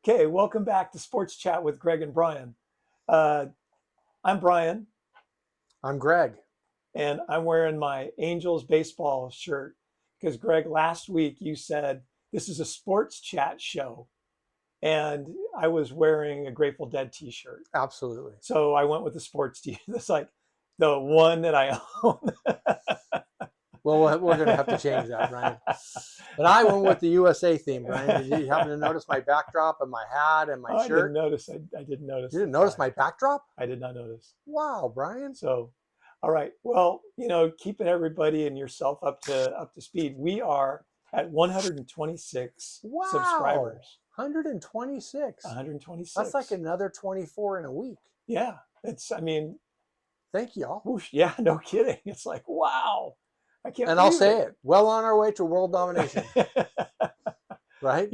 Okay, welcome back to Sports Chat with Greg and Bryan. Uh, I'm Bryan, I'm Greg. and I'm wearing my Angels baseball shirt because, Greg, last week you said this is a sports chat show, and I was wearing a Grateful Dead t-shirt. Absolutely. So I went with the sports t. That's like the one that I own. Well, we're going to have to change that, Brian. But I went with the USA theme, Brian. Did you happen to notice my backdrop and my hat and my Oh, I didn't shirt? notice. I didn't notice. You didn't notice my backdrop? I did not notice. Wow, Brian. So, all right. Well, keeping everybody and yourself up to speed. We are at 126 Wow. subscribers. 126. 126. That's like another 24 in a week. Yeah. I mean, thank you all. whoosh, yeah, no kidding. It's like, wow. I can't And I'll believe say it. Well on our way to world domination. Right?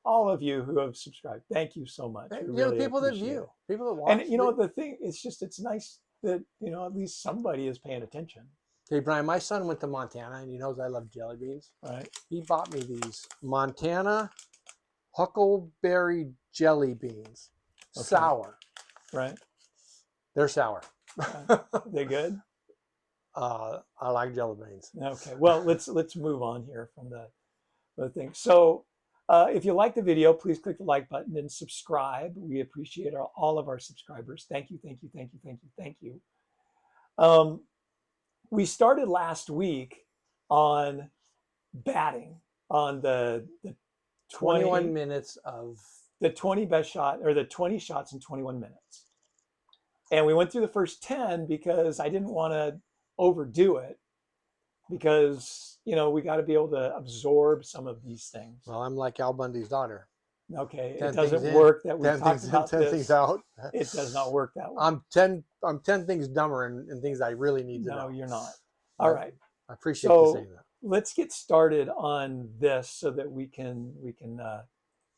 All of you who have subscribed, thank you so much. Really people that appreciate view, it. people that watch. And the thing, it's nice that, at least somebody is paying attention. Okay, Brian, my son went to Montana and he knows I love jelly beans. Right. He bought me these Montana huckleberry jelly beans. Okay. Sour. Right. They're sour. They good? I like jelly beans. Okay. Well, let's move on here from the thing. So if you like the video, please click the like button and subscribe. We appreciate all of our subscribers. Thank you, thank you, thank you, thank you, thank you. We started last week on batting on the 21 minutes of the 20 best shot, or the 20 shots in 21 minutes. And we went through the first 10 because I didn't want to overdo it, because we got to be able to absorb some of these things. Well, I'm like Al Bundy's daughter. Okay, it doesn't work that we talked about 10 this. things out. It does not work that way. I'm 10 things dumber in things I really need to know. No, you're not. All right. I appreciate you saying that. Let's get started on this so that we can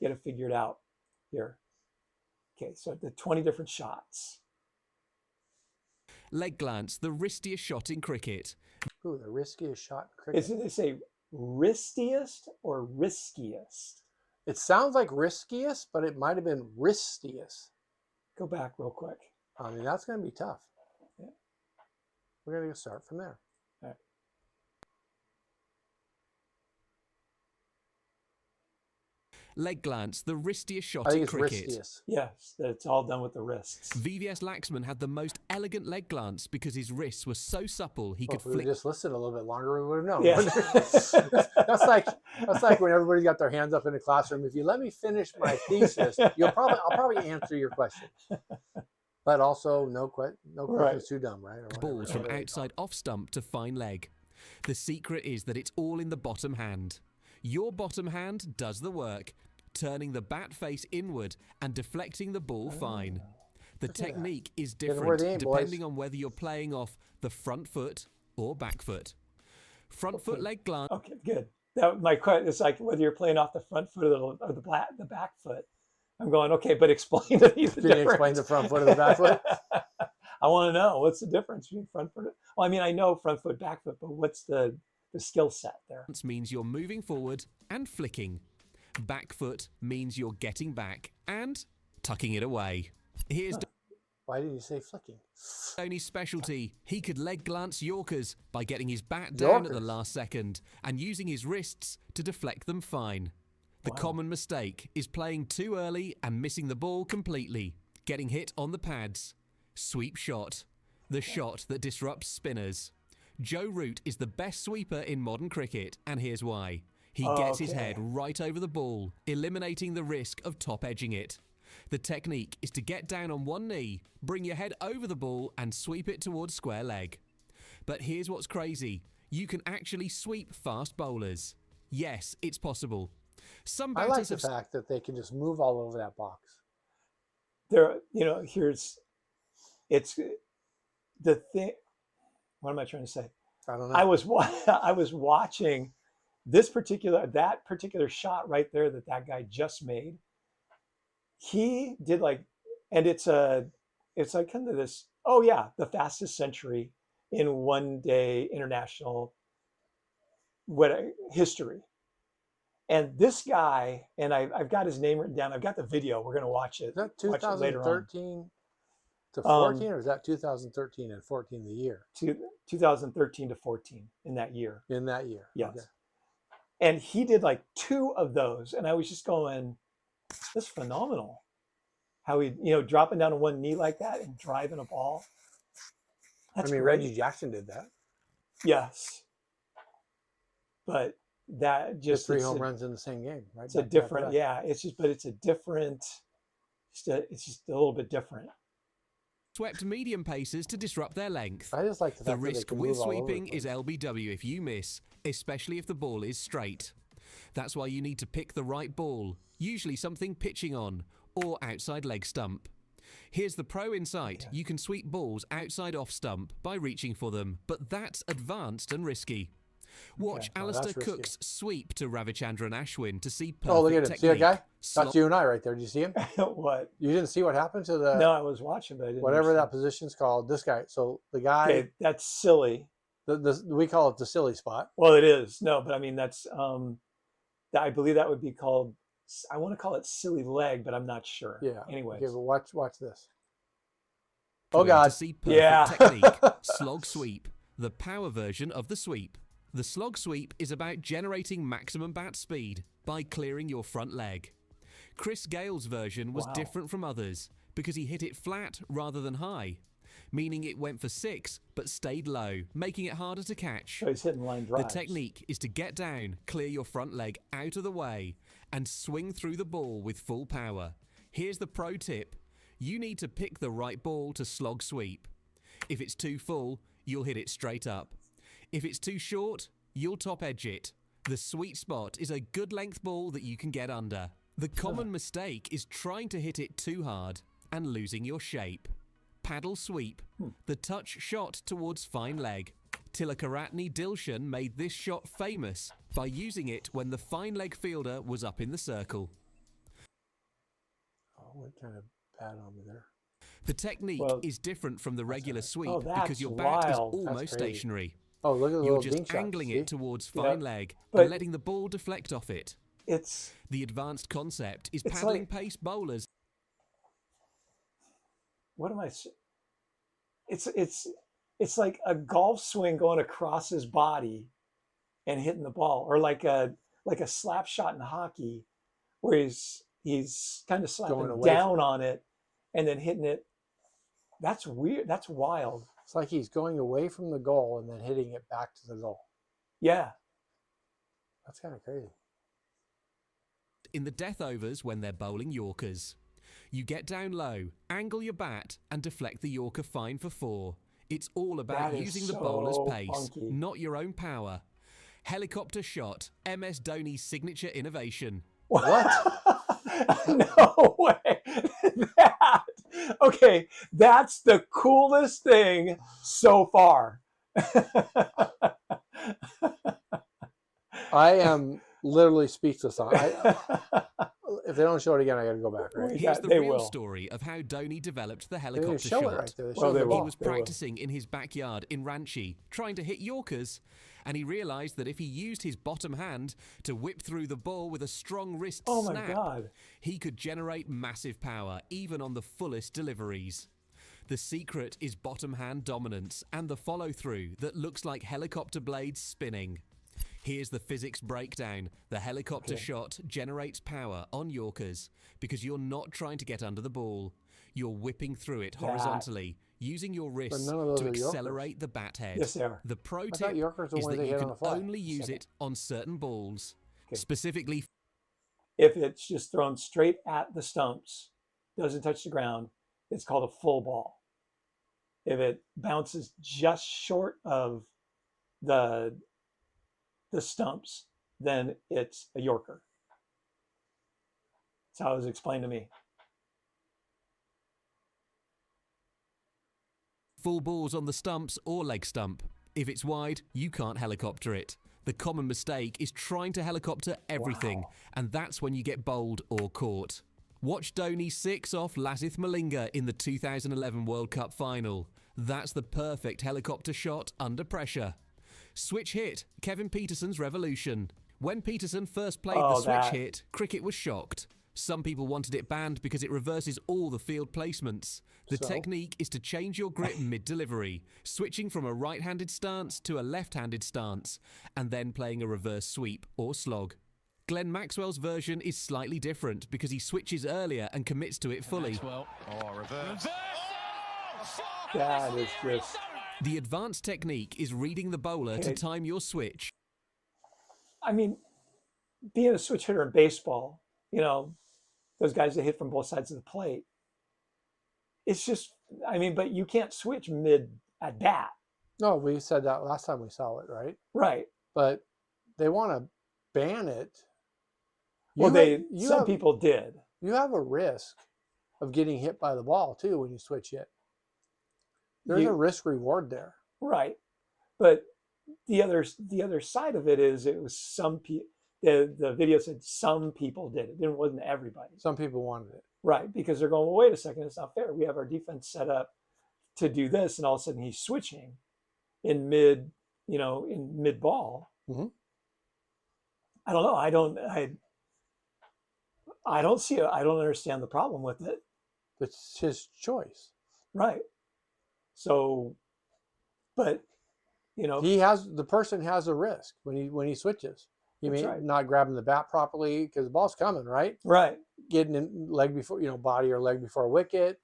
get it figured out here. Okay, so the 20 different shots. Leg glance, the riskiest shot in cricket. Ooh, the riskiest shot in cricket. Is it they say riskiest or riskiest? It sounds like riskiest, but it might have been ristiest. Go back real quick. I mean, that's going to be tough. Yeah. We're going to start from there. All right. Leg glance, the riskiest shot I think in it's cricket. ristiest. Yes, it's all done with the wrists. VVS Laxman had the most elegant leg glance because his wrists were so supple he could If we flick. just listened a little bit longer, we would have known. Yeah. that's like when everybody got their hands up in the classroom. If you let me finish my thesis, I'll probably answer your question. But also, no question's too dumb, right? Balls from outside off stump to fine leg. The secret is that it's all in the bottom hand. Your bottom hand does the work, turning the bat face inward and deflecting the ball fine. The technique is different depending on whether you're playing off the front foot or back foot. Front foot leg glance. Okay, good. That my question is like whether you're playing off the front foot or the back foot. I'm going, okay, but explain to me the difference. Can you explain the front foot or the back foot? I want to know what's the difference between front foot. Well, I mean, I know front foot, back foot, but what's the skill set there? Means you're moving forward and flicking. Back foot means you're getting back and tucking it away. Here's Why did you say flicking? Tony's specialty. He could leg glance Yorkers by getting his bat down at the last second and using his wrists to deflect them fine. The common mistake is playing too early and missing the ball completely, getting hit on the pads. Sweep shot. The shot that disrupts spinners. Joe Root is the best sweeper in modern cricket, and here's why. He gets his head right over the ball, eliminating the risk of top edging it. The technique is to get down on one knee, bring your head over the ball and sweep it towards square leg. But here's what's crazy. You can actually sweep fast bowlers. Yes, it's possible. Some I like batters the fact that they can just move all over that box. It's the thing. What am I trying to say? I don't know. I was watching that particular shot right there that guy just made. He did and it's like kind of this. Oh yeah, the fastest century in one day international history. And this guy, and I've got his name written down. I've got the video. We're going to watch it. Is that Watch it later on. 2013 to 14, or is that 2013 and 14 the year? 2013 to 14 in that year. In that year. Yes. Okay. And he did like 2 of those. And I was just going, this is phenomenal. How he, dropping down on one knee like that and driving a ball. That's great. Reggie Jackson did that. Yes. But that just 3 home runs in the same game, right? It's a different, yeah. It's a different, it's just a little bit different. Swept medium paces to disrupt their length. I just like the The fact that they risk can with move all over the sweeping place. is LBW if you miss, especially if the ball is straight. That's why you need to pick the right ball, usually something pitching on, or outside leg stump. Here's the pro insight. You can sweep balls outside off stump by reaching for them, but that's advanced and risky. Watch Alistair that's risky. Cook's sweep to Ravichandran Ashwin to see perfect Oh, look at him. technique. See that guy? Slog- That's you and I right there. Did you see him? What? You didn't see what happened to the No, I was watching, but I didn't whatever that understand. position's called. This guy. So the guy, Okay, that's silly. we call it the silly spot. Well, it is. No, but I mean, that's, I believe that would be called, I want to call it silly leg, but I'm not sure. Yeah. Anyways. Okay, but watch this. for Oh him God. To see perfect Yeah. technique. Slog sweep, the power version of the sweep. The slog sweep is about generating maximum bat speed by clearing your front leg. Chris Gale's version was Wow. different from others because he hit it flat rather than high, meaning it went for 6 but stayed low, making it harder to catch. So he's hitting line The drives. technique is to get down, clear your front leg out of the way, and swing through the ball with full power. Here's the pro tip. You need to pick the right ball to slog sweep. If it's too full, you'll hit it straight up. If it's too short, you'll top edge it. The sweet spot is a good length ball that you can get under. The common mistake is trying to hit it too hard and losing your shape. Paddle sweep, the touch shot towards fine leg. Tilakaratne Dilshan made this shot famous by using it when the fine leg fielder was up in the circle. Oh, what kind of bad on me there? The technique is different from the regular sweep Oh, that's because your bat is wild. almost That's crazy. stationary. Oh, look at the You're little just dink shots, angling see? it towards Yeah, fine leg but- and letting the ball deflect off it. It's The advanced concept is It's paddling like- pace bowlers. what am I? It's like a golf swing going across his body and hitting the ball, or like a slap shot in hockey, where he's kind of slapping Going away down on it and then hitting it. That's weird. That's wild. It's like he's going away from the goal and then hitting it back to the goal. Yeah. That's kind of crazy. In the death overs when they're bowling Yorkers. You get down low, angle your bat, and deflect the Yorker fine for 4. It's all about That is using the so bowler's pace, funky. not your own power. Helicopter shot, MS Dhoni's signature innovation. What? No way. Okay, that's the coolest thing so far. I am literally speechless on it. If they don't show it again, I got to go back, right? Wait. Here's Yeah, the they real will. story of how Dhoni developed the They helicopter didn't show shot. it right there. They Well, showed they the will. He ball. was They will. practicing in his backyard in Ranchi, trying to hit Yorkers, and he realised that if he used his bottom hand to whip through the ball with a strong wrist Oh my snap, God. he could generate massive power, even on the fullest deliveries. The secret is bottom hand dominance and the follow-through that looks like helicopter blades spinning. Here's the physics breakdown. The helicopter shot generates power on Yorkers because you're not trying to get under the ball. You're whipping through it horizontally, using your wrists none of those to are Yorkers. accelerate the bat head. Yes, they are. The pro I thought tip Yorkers are is ones that they you hit can on the fly. only use Second. it on certain balls. Okay. Specifically, If it's just thrown straight at the stumps, doesn't touch the ground, it's called a full ball. If it bounces just short of the stumps, then it's a Yorker. That's how it was explained to me. full balls on the stumps or leg stump. If it's wide, you can't helicopter it. The common mistake is trying to helicopter everything, and that's when you get bowled or caught. Watch Dhoni 6 off Lasith Malinga in the 2011 World Cup final. That's the perfect helicopter shot under pressure. Switch hit, Kevin Peterson's revolution. When Peterson first played Oh, the switch that. hit, cricket was shocked. Some people wanted it banned because it reverses all the field placements. The So? technique is to change your grip mid-delivery, switching from a right-handed stance to a left-handed stance, and then playing a reverse sweep or slog. Glenn Maxwell's version is slightly different because he switches earlier and commits to it fully. Maxwell. Oh, reverse. That is just. The advanced technique is reading the bowler to Okay. time your switch. I mean, being a switch hitter in baseball, you know, those guys that hit from both sides of the plate. It's just, I mean, but you can't switch mid at bat, No, we said that last time we saw it, right? right? But they want to ban it. Well, some have, people did, you have a risk of getting hit by the ball too when you switch hit. There's a risk reward there. right? But the other side of it is it was some people. The video said some people did it. It wasn't everybody. Some people wanted it. Right, because they're going, well, wait a second, it's not fair. We have our defense set up to do this, and all of a sudden he's switching in mid ball. Mm-hmm. I don't know. I don't see it. I don't understand the problem with it. It's his choice. Right. So, but The person has a risk when he switches. You That's mean right. not grabbing the bat properly because the ball's coming, right? right. Getting in leg before, body or leg before wicket.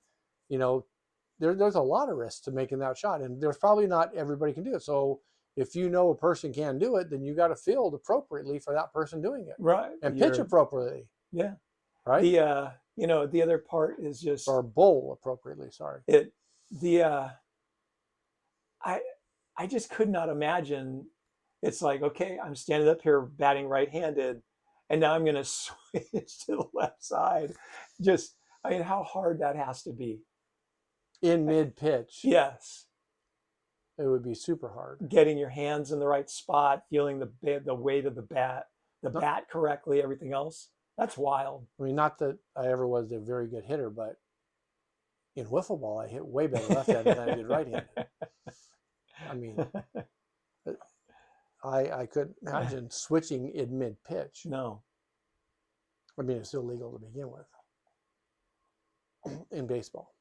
There's a lot of risks to making that shot, and there's probably not everybody can do it. So if you know a person can do it, then you got to field appropriately for that person doing it, Right. and pitch appropriately, Yeah. right? The other part is just Or bowl appropriately. Sorry. I just could not imagine. It's like, okay, I'm standing up here batting right-handed, and now I'm going to switch to the left side. I mean, how hard that has to be. In mid pitch, Yes, it would be super hard. getting your hands in the right spot, feeling the weight of the bat correctly, everything else. That's wild. I mean, not that I ever was a very good hitter, but in wiffle ball, I hit way better left-handed than I did right-handed. I mean, I couldn't imagine switching in mid-pitch. No. I mean, it's illegal to begin with in baseball.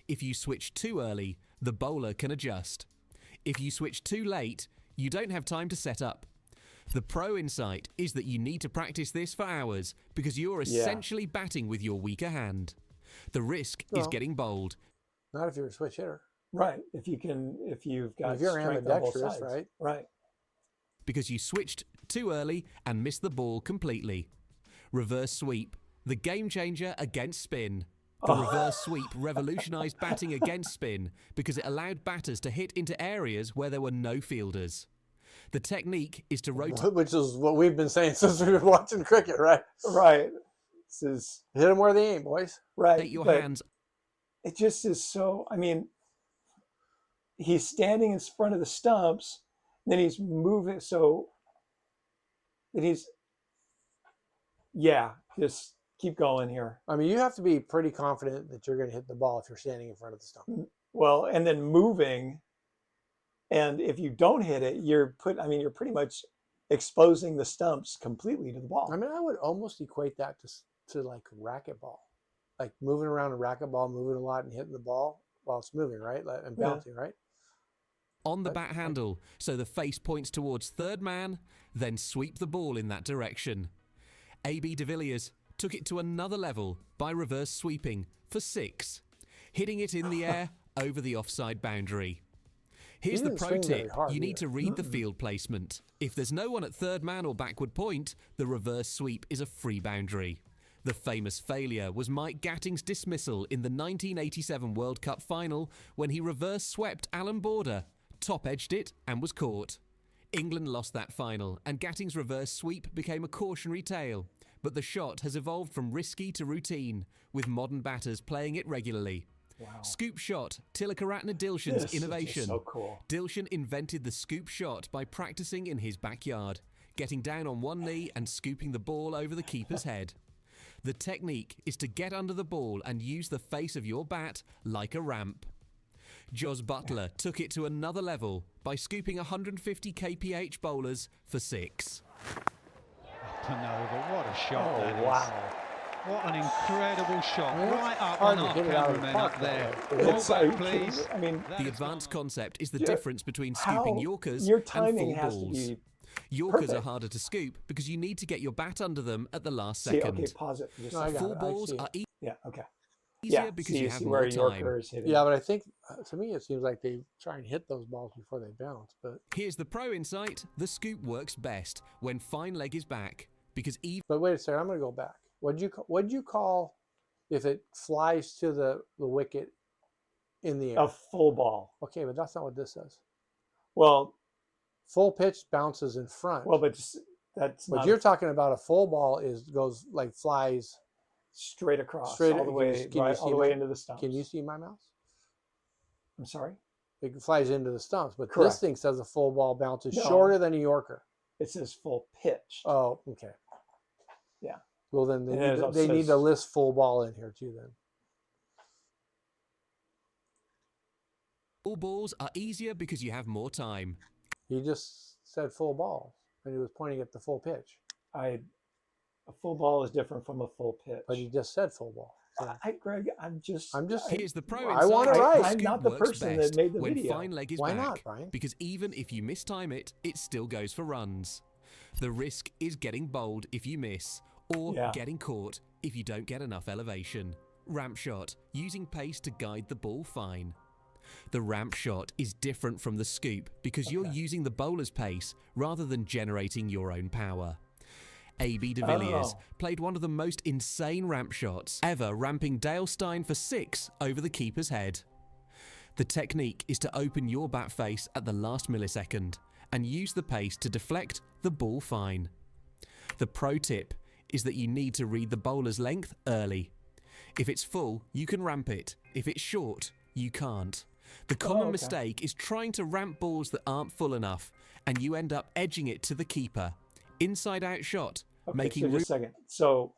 If you switch too early, the bowler can adjust. If you switch too late, you don't have time to set up. The pro insight is that you need to practice this for hours because you're essentially batting with your weaker hand. The risk is getting bowled. Not if you're a switch hitter. Right. If you've got If you're strength on both ambidextrous, sides. right? Right. Because you switched too early and missed the ball completely. Reverse sweep, the game changer against spin. The reverse sweep revolutionized batting against spin because it allowed batters to hit into areas where there were no fielders. The technique is to rotate. Which is what we've been saying since we've been watching cricket, right? Right. This is Hit them where they aim, boys. right. Your but hands. it just is so. I mean, he's standing in front of the stumps, then he's moving so that just keep going here. I mean, you have to be pretty confident that you're going to hit the ball if you're standing in front of the stump. Well, and then moving, and if you don't hit it, you're pretty much exposing the stumps completely to the ball. I mean, I would almost equate that to like racquetball, like moving around a racquetball, moving a lot and hitting the ball while it's moving, right? And bouncing, right? On the bat handle, so the face points towards third man, then sweep the ball in that direction. A.B. de Villiers took it to another level by reverse sweeping for 6, hitting it in the air over the offside boundary. Here's the didn't pro swing very tip. hard You need either. to read the field placement. If there's no one at third man or backward point, the reverse sweep is a free boundary. The famous failure was Mike Gatting's dismissal in the 1987 World Cup final when he reverse swept Alan Border, top-edged it and was caught. England lost that final and Gatting's reverse sweep became a cautionary tale, but the shot has evolved from risky to routine, with modern batters playing it regularly. Wow. Scoop shot, Tilakaratne Dilshan's This is innovation. so cool. Dilshan invented the scoop shot by practicing in his backyard, getting down on one knee and scooping the ball over the keeper's head. The technique is to get under the ball and use the face of your bat like a ramp. Jos Buttler took it to another level by scooping 150 kph bowlers for 6. supernova. What a shot that Oh, is. wow. What an incredible shot. I mean, Right it's up hard on to our hit it out of the cameraman park up that there. way. Roll It's, are you back, kidding please. me? I mean, That The has advanced gone concept is the ju- difference between scooping how Yorkers your and timing full has to balls. be Yorkers are perfect. harder to scoop because you need to get your bat under them at the last See, second. okay, pause it for just No, a I second. got Full it. I balls see it. are Yeah, okay. easier Yeah, because see, you you have see more where a time. Yorker is hitting. Yeah, but I think to me it seems like they try and hit those balls before they bounce. But Here's the pro insight: the scoop works best when fine leg is back because even wait a second, I'm going to go back. What'd you call if it flies to the wicket in the air? A full ball. Okay, but that's not what this says. Well, Full pitch bounces in front. but that's But not you're talking about a full ball goes like flies straight across, straight all the way, can you right, see all the way my- into the stumps. Can you see my mouse? I'm sorry? It flies into the stumps, but Correct. this thing says a full ball bounces No. shorter than a Yorker. It says full pitch. Oh, okay. Yeah. Well, then And it also they need to says- list full ball in here too. Then full balls are easier because you have more time. he just said full ball, and he was pointing at the full pitch. A full ball is different from a full pitch. But he just said full ball. So Greg, I'm just Here's the pro I insight: want it right. the I'm scoop not the works person best that made the when video. fine leg is Why back not, Bryan? because even if you mistime it, it still goes for runs. The risk is getting bowled if you miss, or Yeah. getting caught if you don't get enough elevation. Ramp shot, using pace to guide the ball fine. The ramp shot is different from the scoop because you're using the bowler's pace rather than generating your own power. A.B. de Villiers played one of the most insane ramp shots ever, ramping Dale Steyn for 6 over the keeper's head. The technique is to open your bat face at the last millisecond and use the pace to deflect the ball fine. The pro tip is that you need to read the bowler's length early. If it's full, you can ramp it. If it's short, you can't. The common mistake is trying to ramp balls that aren't full enough, and you end up edging it to the keeper. Inside out shot, making so just a second. So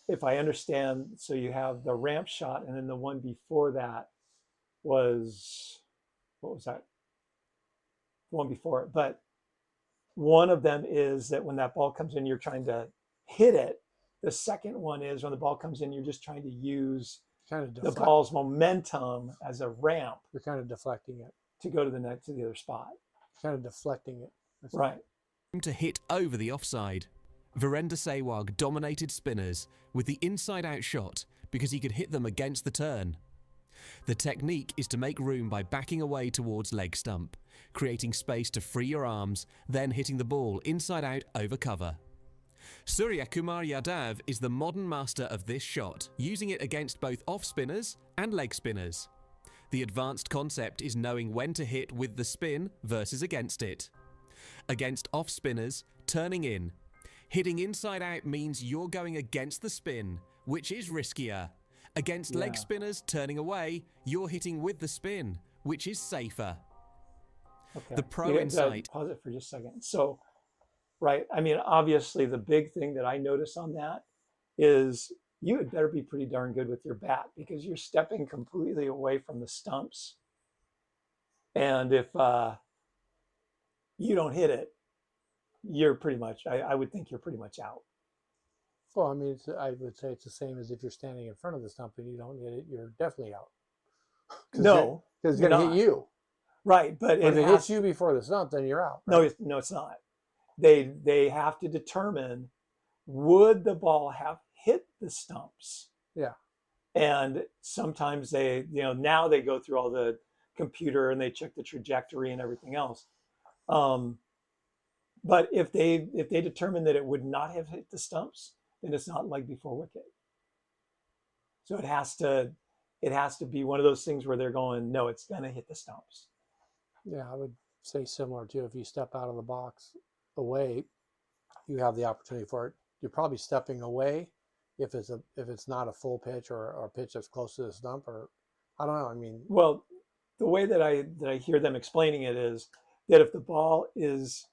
if I understand, so you have the ramp shot, and then the one before that was, what was that? The one before it. But one of them is that when that ball comes in, you're trying to hit it. The second one is when the ball comes in, you're just trying to use kind of the ball's momentum as a ramp You're kind of deflecting it. to go to the other spot. Kind of deflecting it. Right. to hit over the offside. Virender Sehwag dominated spinners with the inside-out shot because he could hit them against the turn. The technique is to make room by backing away towards leg stump, creating space to free your arms, then hitting the ball inside-out over cover. Surya Kumar Yadav is the modern master of this shot, using it against both off-spinners and leg spinners. The advanced concept is knowing when to hit with the spin versus against it. Against off-spinners, turning in. Hitting inside out means you're going against the spin, which is riskier. Against leg spinners turning away, you're hitting with the spin, which is safer. Okay. The pro insight. Pause it for just a second. So, right. I mean, obviously, the big thing that I notice on that is you had better be pretty darn good with your bat because you're stepping completely away from the stumps. And if you don't hit it, you're pretty much, I would think you're pretty much out. Well, I mean, I would say it's the same as if you're standing in front of the stump and you don't hit it, you're definitely out. No, because it's going to hit you. Right, but If it hits you before the stump, then you're out. Right? No, it's not. They have to determine, would the ball have hit the stumps? Yeah. And sometimes they, now they go through all the computer and they check the trajectory and everything else. But if they determine that it would not have hit the stumps, then it's not leg before wicket. So it has to be one of those things where they're going, no, it's going to hit the stumps. Yeah, I would say similar to if you step out of the box away, you have the opportunity for it. You're probably stepping away if it's not a full pitch or a pitch that's close to the stump, or I don't know. I mean, well, the way that I hear them explaining it is that if the ball is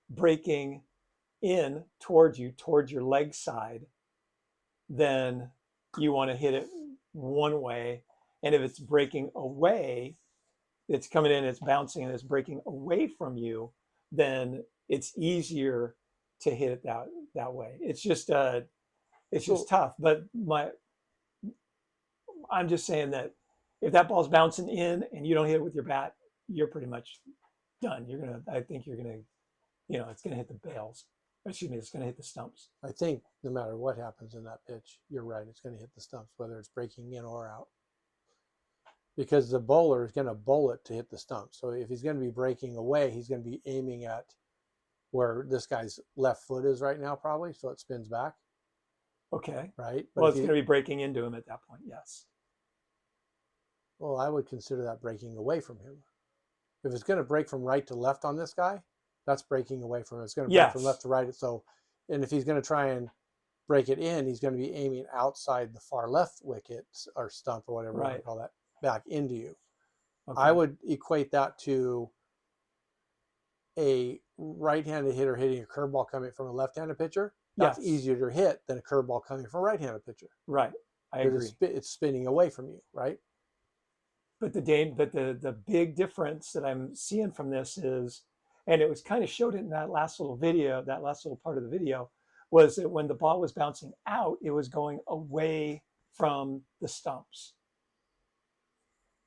breaking in towards your leg side, then you want to hit it one way, and if it's breaking away, it's coming in, it's bouncing, and it's breaking away from you, then it's easier to hit it that way. It's just So- tough. But I'm just saying that if that ball's bouncing in and you don't hit it with your bat, you're pretty much done. I think you're gonna, it's gonna hit the bails. Excuse me, it's gonna hit the stumps. I think no matter what happens in that pitch, you're right. It's going to hit the stumps, whether it's breaking in or out. Because the bowler is going to bowl it to hit the stumps. So if he's going to be breaking away, he's going to be aiming at where this guy's left foot is right now, probably. So it spins back, Okay. right? Well, if it's going to be breaking into him at that point. Yes. Well, I would consider that breaking away from him. If it's going to break from right to left on this guy, that's breaking away from him. It's going to break from left to right. So, and if he's going to try and break it in, he's going to be aiming outside the far left wicket or stump or whatever you want to call that, back into you. Okay. I would equate that to a right-handed hitter hitting a curveball coming from a left-handed pitcher. That's easier to hit than a curveball coming from a right-handed pitcher. Right. I agree. It's spinning away from you, right? But the big difference that I'm seeing from this is, and it was kind of showed it in that last little video, that last little part of the video, was that when the ball was bouncing out, it was going away from the stumps.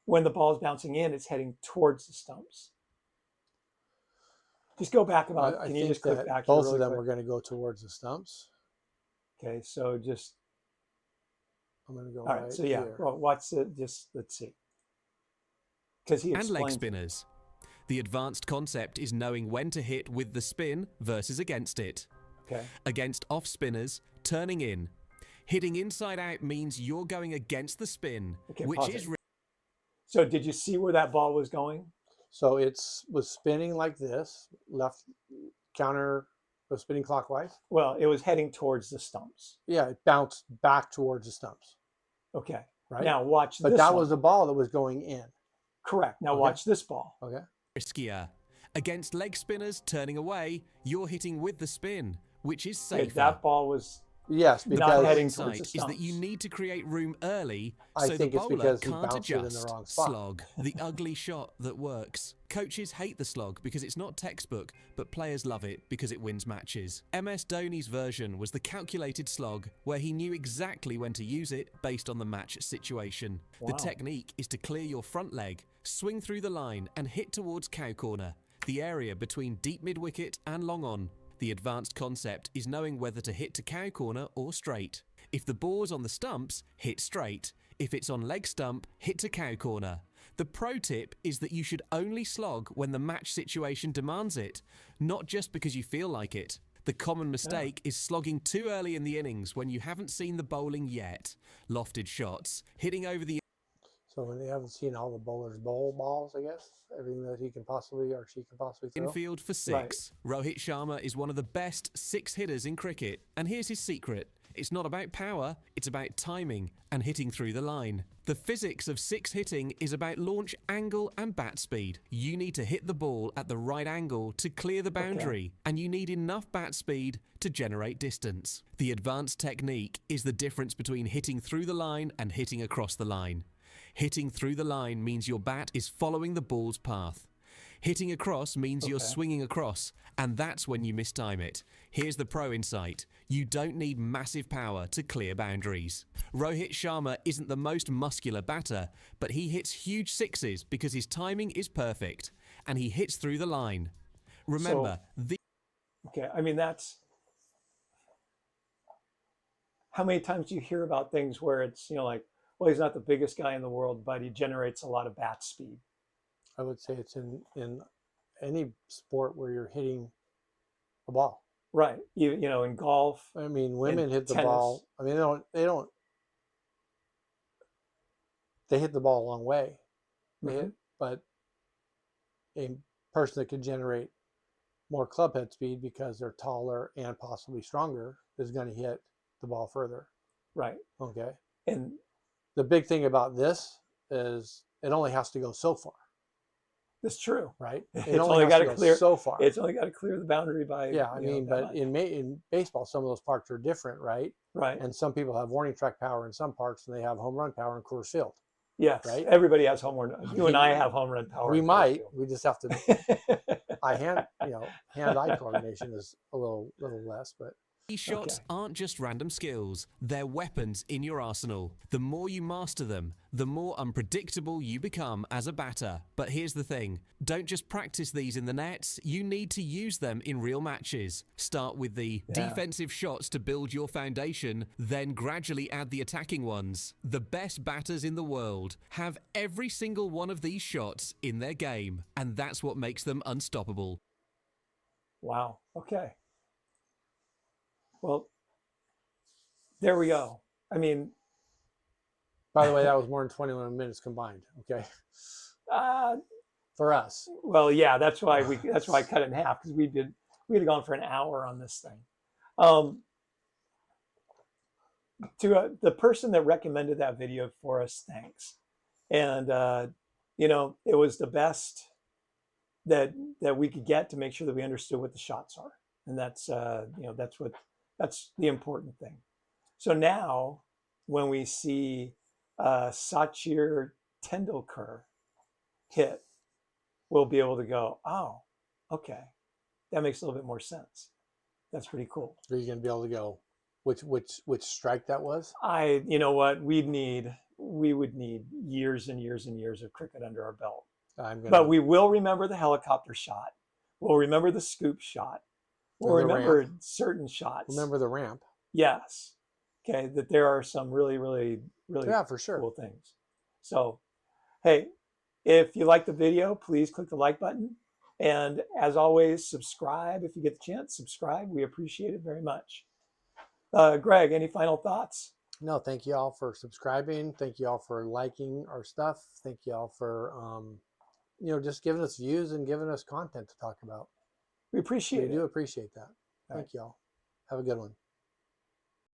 When the ball is bouncing in, it's heading towards the stumps. Just go back about. Can you just click back? Both of them are going to go towards the stumps. Okay, so just. I'm going to go all right. So yeah, here. well, watch it. Just let's see. Because he And leg explained. spinners. The advanced concept is knowing when to hit with the spin versus against it. Okay. Against off spinners, turning in. Hitting inside out means you're going against the spin, Okay, which pause is it. So did you see where that ball was going? So it was spinning like this, left counter was spinning clockwise. Well, it was heading towards the stumps. Yeah, it bounced back towards the stumps. Okay. Right. Now watch but this. that one. was the ball that was going in. Correct. Now Okay. watch this ball. Okay. riskier. Against leg spinners turning away, you're hitting with the spin, which is Okay, safer. that ball was. Yes, Not because heading Insight towards the is that you stumps. need to create room early I so think the it's bowler because he can't bounced it in the adjust. wrong spot. Slog, the ugly shot that works. Coaches hate the slog because it's not textbook, but players love it because it wins matches. MS Dhoni's version was the calculated slog, where he knew exactly when to use it based on the match situation. The Wow. technique is to clear your front leg, swing through the line and hit towards cow corner, the area between deep mid-wicket and long on. The advanced concept is knowing whether to hit to cow corner or straight. If the ball's on the stumps, hit straight. If it's on leg stump, hit to cow corner. The pro tip is that you should only slog when the match situation demands it, not just because you feel like it. The common mistake is slogging too early in the innings when you haven't seen the bowling yet. Lofted shots, hitting over the So when they haven't seen all the bowlers bowl balls, I guess, everything that he can possibly or she can possibly throw. infield for six. Rohit Sharma is one of the best six hitters in cricket, and here's his secret. It's not about power, it's about timing and hitting through the line. The physics of six hitting is about launch angle and bat speed. You need to hit the ball at the right angle to clear the boundary, and you need enough bat speed to generate distance. The advanced technique is the difference between hitting through the line and hitting across the line. Hitting through the line means your bat is following the ball's path. Hitting across means you're swinging across, and that's when you mistime it. Here's the pro insight. You don't need massive power to clear boundaries. Rohit Sharma isn't the most muscular batter, but he hits huge sixes because his timing is perfect, and he hits through the line. Remember, Okay, I mean that's. How many times do you hear about things where it's like, well, he's not the biggest guy in the world, but he generates a lot of bat speed. I would say it's in any sport where you're hitting a ball. Right. In golf. I mean, women hit the tennis. ball. I mean, they hit the ball a long way. But a person that can generate more club head speed because they're taller and possibly stronger is going to hit the ball further. Right. Okay. And The big thing about this is it only has to go so far, that's true. right? It's It only has got to to go clear so far. It's only got to clear the boundary by. Yeah, I mean, that but much. in baseball, some of those parks are different, right? Right. And some people have warning track power in some parks, and they have home run power in Coors Field. Yes. right? Everybody has home run. You and I have home run power. We in might. Coors We just have to Field. hand-eye coordination is a little less, but These shots aren't just random skills, they're weapons in your arsenal. The more you master them, the more unpredictable you become as a batter. But here's the thing, don't just practice these in the nets, you need to use them in real matches. Start with the defensive shots to build your foundation, then gradually add the attacking ones. The best batters in the world have every single one of these shots in their game, and that's what makes them unstoppable. Wow. Okay. Well, there we go. I mean, by the way, that was more than 21 minutes combined. Okay, for us. Well, yeah, that's why I cut it in half, because we'd have gone for an hour on this thing. To the person that recommended that video for us, thanks. And you know, it was the best that we could get to make sure that we understood what the shots are, and that's you know, that's the important thing. So now, when we see Sachir Tendulkar hit, we'll be able to go, oh, okay, that makes a little bit more sense. That's pretty cool. Are you gonna be able to go which strike that was? You know what, we would need years and years and years of cricket under our belt. But we will remember the helicopter shot. We'll remember the scoop shot. We'll remember certain shots. Remember the ramp. Yes. Okay. That there are some really for sure cool things. So, hey, if you like the video, please click the like button. And as always, subscribe if you get the chance. Subscribe. We appreciate it very much. Greg, any final thoughts? No, thank you all for subscribing. Thank you all for liking our stuff. Thank you all for you know, just giving us views and giving us content to talk about. We appreciate it. We do appreciate that. Thank you all. Have a good one.